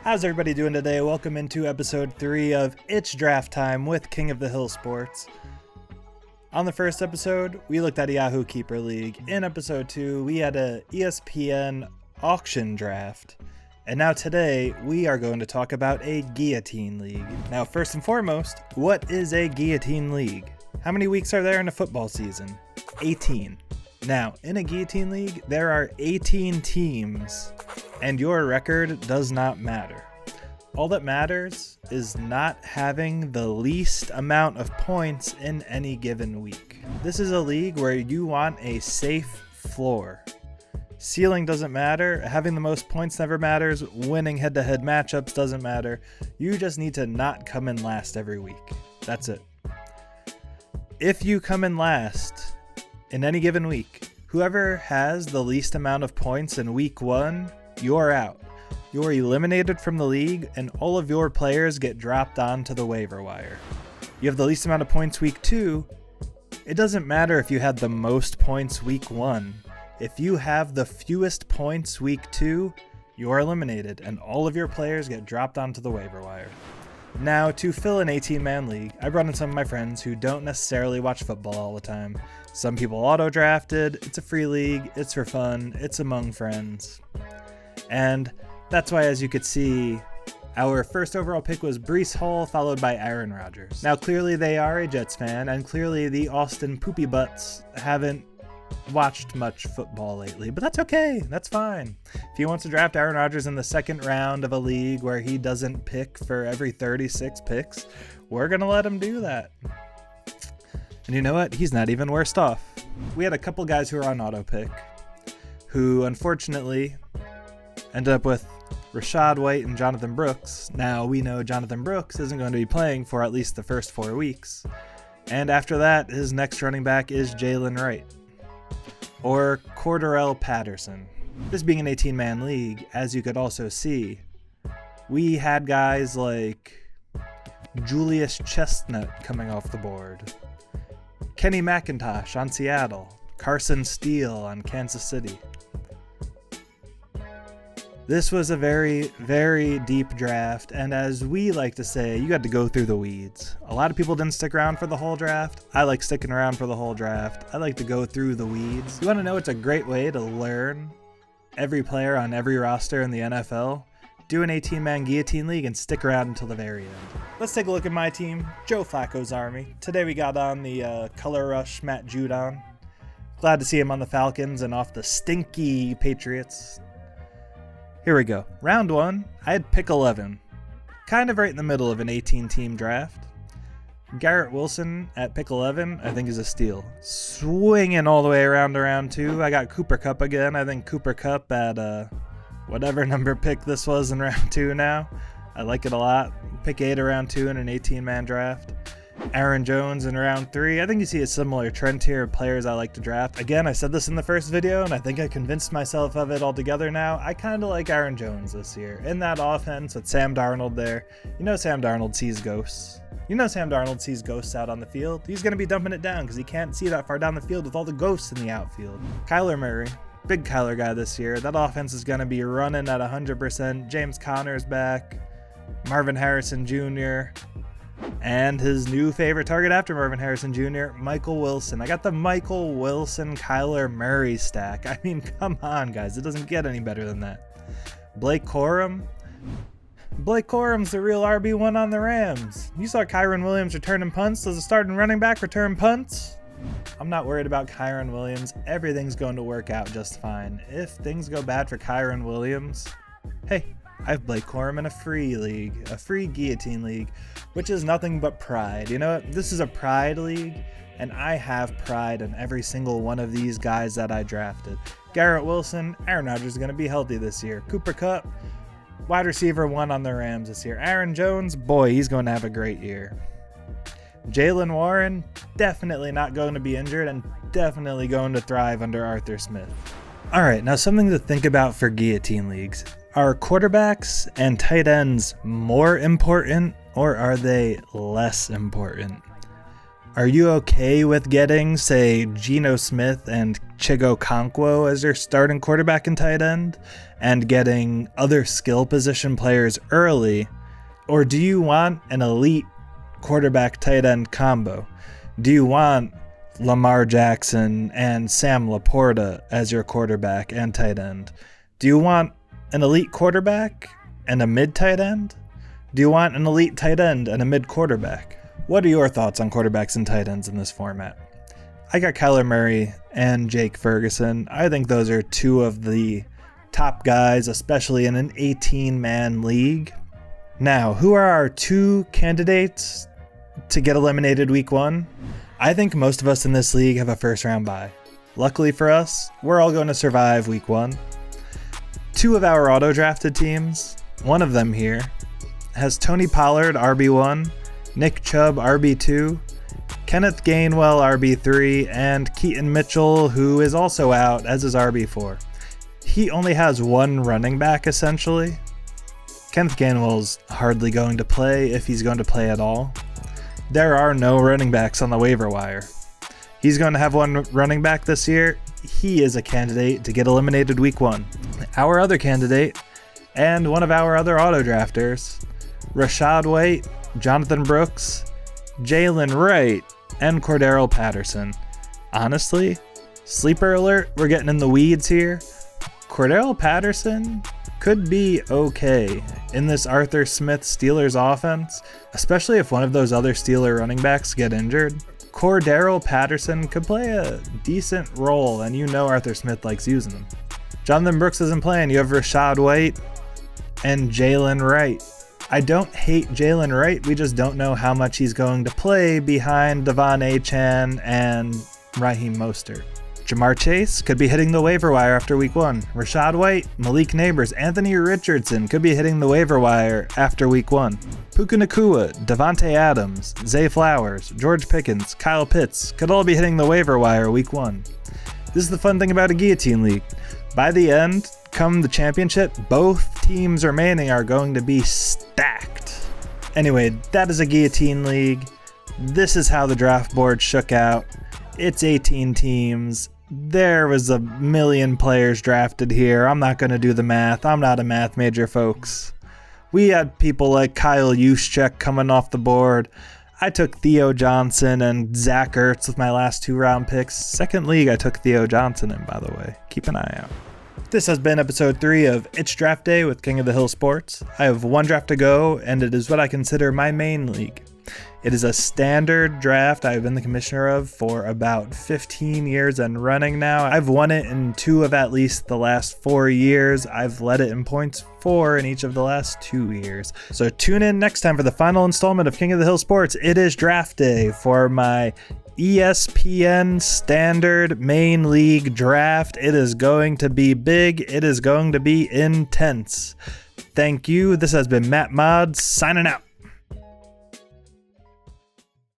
How's everybody doing today? Welcome into episode 3 of It's Draft Time with King of the Hill Sports. On the first episode, we looked at a Yahoo Keeper League. In episode 2, we had a ESPN auction draft. And now today, we are going to talk about a Guillotine League. Now, first and foremost, what is a Guillotine League? How many weeks are there in a football season? 18. Now, in a Guillotine League, there are 18 teams, and your record does not matter. All that matters is not having the least amount of points in any given week. This is a league where you want a safe floor. Ceiling doesn't matter, having the most points never matters, winning head-to-head matchups doesn't matter. You just need to not come in last every week. That's it. If you come in last in any given week, whoever has the least amount of points in week 1, you're out. You're eliminated from the league, and all of your players get dropped onto the waiver wire. You have the least amount of points week 2. It doesn't matter if you had the most points week 1. If you have the fewest points week 2, you're eliminated, and all of your players get dropped onto the waiver wire. Now, to fill an 18-man league, I brought in some of my friends who don't necessarily watch football all the time. Some people auto-drafted, it's a free league, it's for fun, it's among friends. And that's why, as you could see, our first overall pick was Breece Hall, followed by Aaron Rodgers. Now, clearly they are a Jets fan, and clearly the Austin Poopy Butts haven't watched much football lately, but that's okay, that's fine. If he wants to draft Aaron Rodgers in the second round of a league where he doesn't pick for every 36 picks, we're gonna let him do that. And you know what? He's not even worse off. We had a couple guys who were on auto pick who unfortunately ended up with Rachaad White and Jonathan Brooks. Now we know Jonathan Brooks isn't going to be playing for at least the first 4 weeks. And after that, his next running back is Jalen Wright or Cordarrelle Patterson. This being an 18-man league, as you could also see, we had guys like Julius Chestnut coming off the board, Kenny McIntosh on Seattle, Carson Steele on Kansas City. This was a very, very deep draft, and as we like to say, you got to go through the weeds. A lot of people didn't stick around for the whole draft. I like sticking around for the whole draft. I like to go through the weeds. You want to know it's a great way to learn every player on every roster in the NFL? Do an 18-man Guillotine League and stick around until the very end. Let's take a look at my team, Joe Flacco's Army. Today we got on the Color Rush Matt Judon. Glad to see him on the Falcons and off the stinky Patriots. Here we go. Round 1, I had pick 11. Kind of right in the middle of an 18-team draft. Garrett Wilson at pick 11, I think is a steal. Swinging all the way around to round 2, I got Cooper Kupp again. I think Cooper Kupp at whatever number pick this was in round 2 now. I like it a lot. Pick 8 around 2 in an 18-man draft. Aaron Jones in round 3. I think you see a similar trend here of players I like to draft. Again, I said this in the first video, and I think I convinced myself of it altogether now. I kind of like Aaron Jones this year. In that offense with Sam Darnold there, you know Sam Darnold sees ghosts. You know Sam Darnold sees ghosts out on the field. He's going to be dumping it down because he can't see that far down the field with all the ghosts in the outfield. Kyler Murray, big Kyler guy this year. That offense is going to be running at 100%. James Conner's back. Marvin Harrison Jr., and his new favorite target after Marvin Harrison Jr., Michael Wilson. I got the Michael Wilson, Kyler Murray stack. I mean, come on, guys. It doesn't get any better than that. Blake Corum's the real RB1 on the Rams. You saw Kyren Williams returning punts. Does a starting running back return punts? I'm not worried about Kyren Williams. Everything's going to work out just fine. If things go bad for Kyren Williams, hey, I have Blake Corum in a free league, a free Guillotine League, which is nothing but pride. You know what? This is a pride league, and I have pride in every single one of these guys that I drafted. Garrett Wilson, Aaron Rodgers is going to be healthy this year. Cooper Kupp, wide receiver 1 on the Rams this year. Aaron Jones, boy, he's going to have a great year. Jaylen Warren, definitely not going to be injured and definitely going to thrive under Arthur Smith. All right, now something to think about for Guillotine Leagues. Are quarterbacks and tight ends more important, or are they less important? Are you okay with getting, say, Geno Smith and Chigo Okonkwo as your starting quarterback and tight end, and getting other skill position players early? Or do you want an elite quarterback tight end combo? Do you want Lamar Jackson and Sam Laporta as your quarterback and tight end? Do you want an elite quarterback and a mid tight end? Do you want an elite tight end and a mid quarterback? What are your thoughts on quarterbacks and tight ends in this format? I got Kyler Murray and Jake Ferguson. I think those are two of the top guys, especially in an 18-man league. Now, who are our two candidates to get eliminated week 1? I think most of us in this league have a first-round bye. Luckily for us, we're all going to survive week 1. 2 of our auto-drafted teams, one of them here, has Tony Pollard RB1, Nick Chubb RB2, Kenneth Gainwell RB3, and Keaton Mitchell, who is also out, as is RB4. He only has one running back, essentially. Kenneth Gainwell's hardly going to play, if he's going to play at all. There are no running backs on the waiver wire. He's going to have one running back this year. He is a candidate to get eliminated week 1. Our other candidate, and one of our other auto-drafters, Rachaad White, Jonathan Brooks, Jalen Wright, and Cordarrelle Patterson. Honestly, sleeper alert, we're getting in the weeds here. Cordarrelle Patterson could be okay in this Arthur Smith Steelers offense, especially if one of those other Steeler running backs get injured. Cordarrelle Patterson could play a decent role, and you know Arthur Smith likes using them. Jonathan Brooks isn't playing. You have Rachaad White and Jalen Wright. I don't hate Jalen Wright, we just don't know how much he's going to play behind Devon Achane and Raheem Mostert. Jamar Chase could be hitting the waiver wire after week 1. Rachaad White, Malik Neighbors, Anthony Richardson could be hitting the waiver wire after week 1. Puka Nacua, Devontae Adams, Zay Flowers, George Pickens, Kyle Pitts could all be hitting the waiver wire week 1. This is the fun thing about a Guillotine League. By the end, come the championship, both teams remaining are going to be stacked. Anyway, that is a Guillotine League. This is how the draft board shook out. It's 18 teams. There was a million players drafted here. I'm not going to do the math. I'm not a math major, folks. We had people like Kyle Juszczyk coming off the board. I took Theo Johnson and Zach Ertz with my last 2 round picks. Second league, I took Theo Johnson in, by the way. Keep an eye out. This has been episode 3 of It's Draft Day with King of the Hill Sports. I have 1 draft to go, and it is what I consider my main league. It is a standard draft I've been the commissioner of for about 15 years and running now. I've won it in 2 of at least the last 4 years. I've led it in points 4 in each of the last 2 years. So tune in next time for the final installment of King of the Hill Sports. It is draft day for my ESPN Standard Main League Draft. It is going to be big. It is going to be intense. Thank you. This has been Matt Mods signing out.